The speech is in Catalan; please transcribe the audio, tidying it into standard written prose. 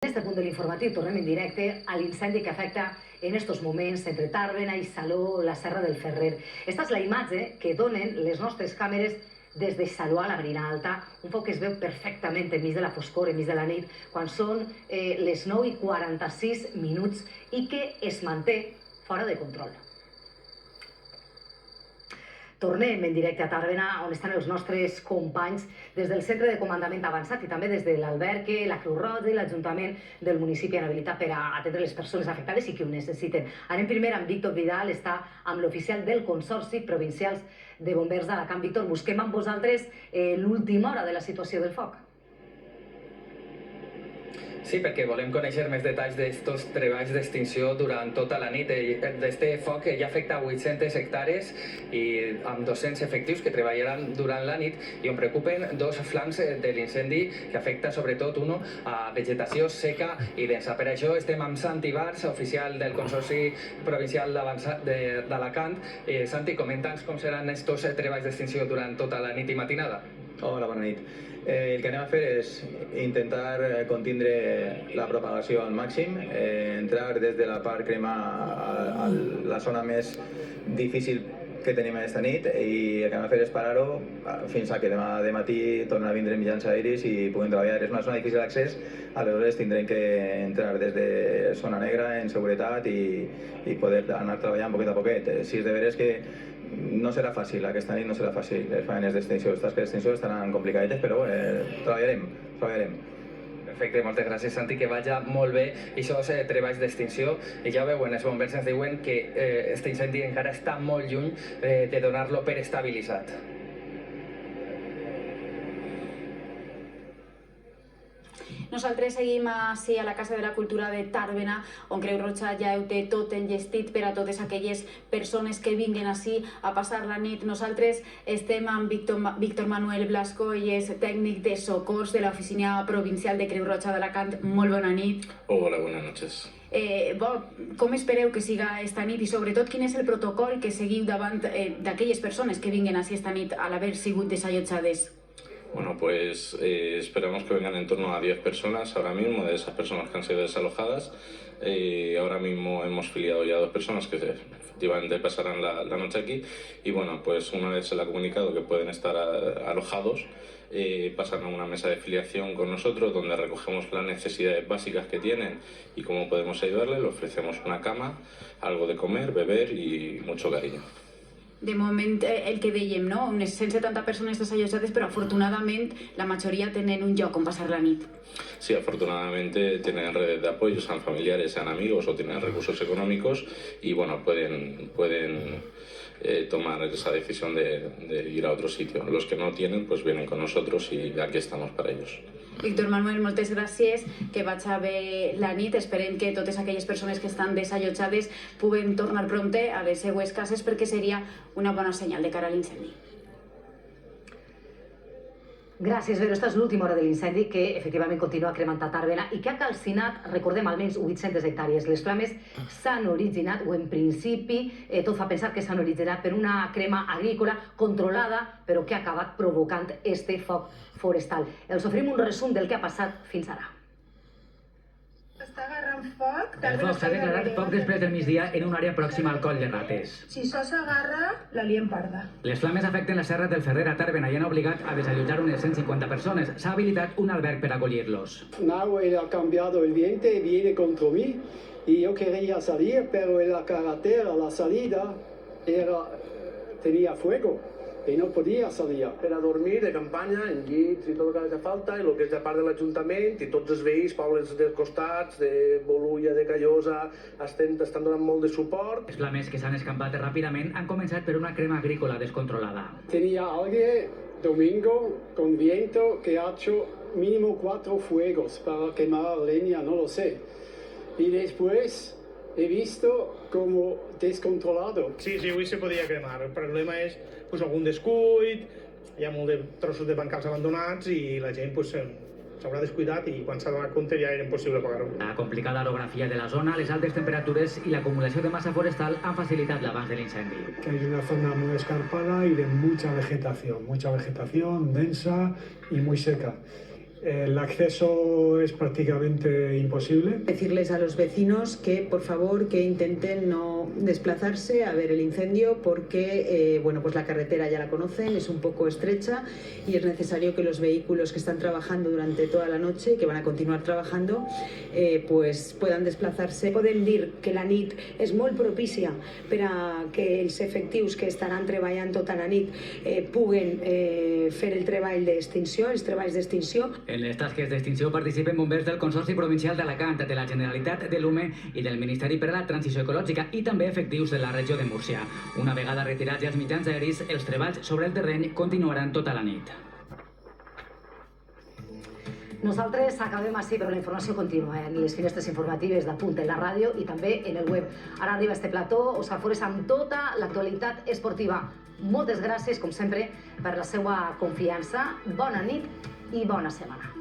este punt de l'informatiu tornem en directe a l'incendi que afecta en estos moments entre Tàrbena i Salou, la Serra del Ferrer. Esta és la imatge que donen les nostres càmeres des de Salou a la Marina Alta, un foc que es veu perfectament enmig de la foscor, enmig de la nit, quan són les 9:46 i que es manté fora de control. Tornem en directe a Tàrbena, on estan els nostres companys des del Centre de Comandament Avançat i també des de l'Albergue, la Creu Roja i l'Ajuntament del municipi han habilitat per a atendre les persones afectades i que ho necessiten. Anem primer amb Víctor Vidal, està amb l'oficial del Consorci Provincials de Bombers d'Alacant. Víctor, busquem amb vosaltres l'última hora de la situació del foc. Sí, perquè volem conèixer més detalls d'estos treballs d'extinció durant tota la nit. Este foc ja afecta 800 hectàrees i amb 200 efectius que treballaran durant la nit i on preocupen dos flancs de l'incendi que afecta sobretot a vegetació seca i densa. Per això estem amb Santi Bars, oficial del Consorci Provincial d'Alacant. Santi, comenta'ns com seran estos treballs d'extinció durant tota la nit i matinada. Hola, bona nit. El que anem a fer és intentar contindre la propagació al màxim, entrar des de la part crema a la zona més difícil que tenim aquesta nit i el que anem a fer és parar-ho fins a que demà de matí tornen a vindre mitjans aeris i puguin treballar. És una zona difícil d'accés, aleshores tindrem que entrar des de zona negra en seguretat i poder anar treballant poquet a poquet. Si és de veres que no serà fàcil, aquesta nit no serà fàcil. Les feines d'extinció, les tasques d'extinció estaran complicadetes, però treballarem. Perfecte, moltes gràcies, Santi, que vagi molt bé. I això és treballs d'extinció. I ja veuen, els bombers ens diuen que aquest incendi encara està molt lluny de donar-lo per estabilitzat. Nosaltres seguim així a la Casa de la Cultura de Tàrbena, on Creu Roja ja ho té tot enllestit per a totes aquelles persones que vinguen així a passar la nit. Nosaltres estem amb Víctor Manuel Blasco, i és tècnic de socors de l'Oficina Provincial de Creu Roja d'Alacant. Molt bona nit. Hola, buenas noches. Com espereu que siga esta nit i sobretot quin és el protocol que seguiu davant d'aquelles persones que vinguen així esta nit al haver sigut desallotjades? Bueno, pues esperamos que vengan en torno a 10 personas ahora mismo, de esas personas que han sido desalojadas. Ahora mismo hemos filiado ya 2 personas que efectivamente pasarán la noche aquí. Y bueno, pues una vez se les ha comunicado que pueden estar alojados, pasan a una mesa de filiación con nosotros, donde recogemos las necesidades básicas que tienen y cómo podemos ayudarles. Les ofrecemos una cama, algo de comer, beber y mucho cariño. De moment, el que dèiem, no? Unes 170 persones desallotjades, però afortunadament la majoria tenen un lloc on passar la nit. Sí, afortunadamente tienen redes de apoyo, sean familiares, sean amigos o tienen recursos económicos y bueno, pueden tomar esa decisión de ir a otro sitio. Los que no tienen, pues vienen con nosotros y aquí estamos para ellos. Víctor Manuel, moltes gràcies, que vaig bé la nit. Esperem que totes aquelles persones que estan desallotjades puguen tornar prompte a les seues cases, perquè seria una bona senyal de cara a l'incendi. Gràcies, Vero. Esta és l'última hora de l'incendi que efectivament continua cremant a Tàrbena i que ha calcinat, recordem, almenys 800 hectàrees. Les flames s'han originat, o en principi tot fa pensar que s'han originat per una crema agrícola controlada, però que ha acabat provocant este foc forestal. Els oferim un resum del que ha passat fins ara. Està agarrant foc. El foc s'ha declarat poc després del migdia en una àrea pròxima al Coll de Rates. Si això s'agarra, la liem parda. Les flames afecten la Serra del Ferrer a Tàrbena i han obligat a desallotjar unes 150 persones. S'ha habilitat un alberg per acollir-los. Now él ha cambiado el viento, viene contra mí y yo quería salir, pero en la carretera, la salida, tenía fuego. I no podia salir. Per a dormir, de campanya, en llits i tot el que haja falta, i el que és de part de l'Ajuntament i tots els veïns, pobles dels costats, de Bolulla, de Callosa, estan donant molt de suport. Les flames que s'han escampat ràpidament han començat per una crema agrícola descontrolada. Tenía alguien domingo con viento que ha hecho mínimo 4 fuegos para quemar leña, no lo sé. Y después he visto como descontrolado. Sí, avui se podia cremar. El problema és algun descuit, hi ha molt de trossos de bancals abandonats i la gent s'haurà descuidat i quan s'ha donat compte ja era impossible pagar-ho. La complicada orografia de la zona, les altes temperatures i l'acumulació de massa forestal han facilitat l'abans de l'incendi. Que hay una zona muy escarpada y de mucha vegetación densa y muy seca. El acceso es prácticamente imposible. Decirles a los vecinos que, por favor, que intenten no desplazarse a ver el incendio porque, bueno, pues la carretera ya la conocen, es un poco estrecha y es necesario que los vehículos que están trabajando durante toda la noche y que van a continuar trabajando, pues puedan desplazarse. Podem dir que la nit és molt propícia per a que els efectius que estaran treballant tota la nit puguen fer el treball d'extinció, els treballs d'extinció. En les tasques d'extinció participen bombers del Consorci Provincial d'Alacant, de la Generalitat de l'UME i del Ministeri per a la Transició Ecològica i també efectius de la regió de Múrcia. Una vegada retirats ja els mitjans aeris, els treballs sobre el terreny continuaran tota la nit. Nosaltres acabem així, però la informació continua en les finestres informatives de Punt en la ràdio i també en el web. Ara arriba este plató, Òscar Forés, amb tota l'actualitat esportiva. Moltes gràcies, com sempre, per la seva confiança. Bona nit i bona setmana.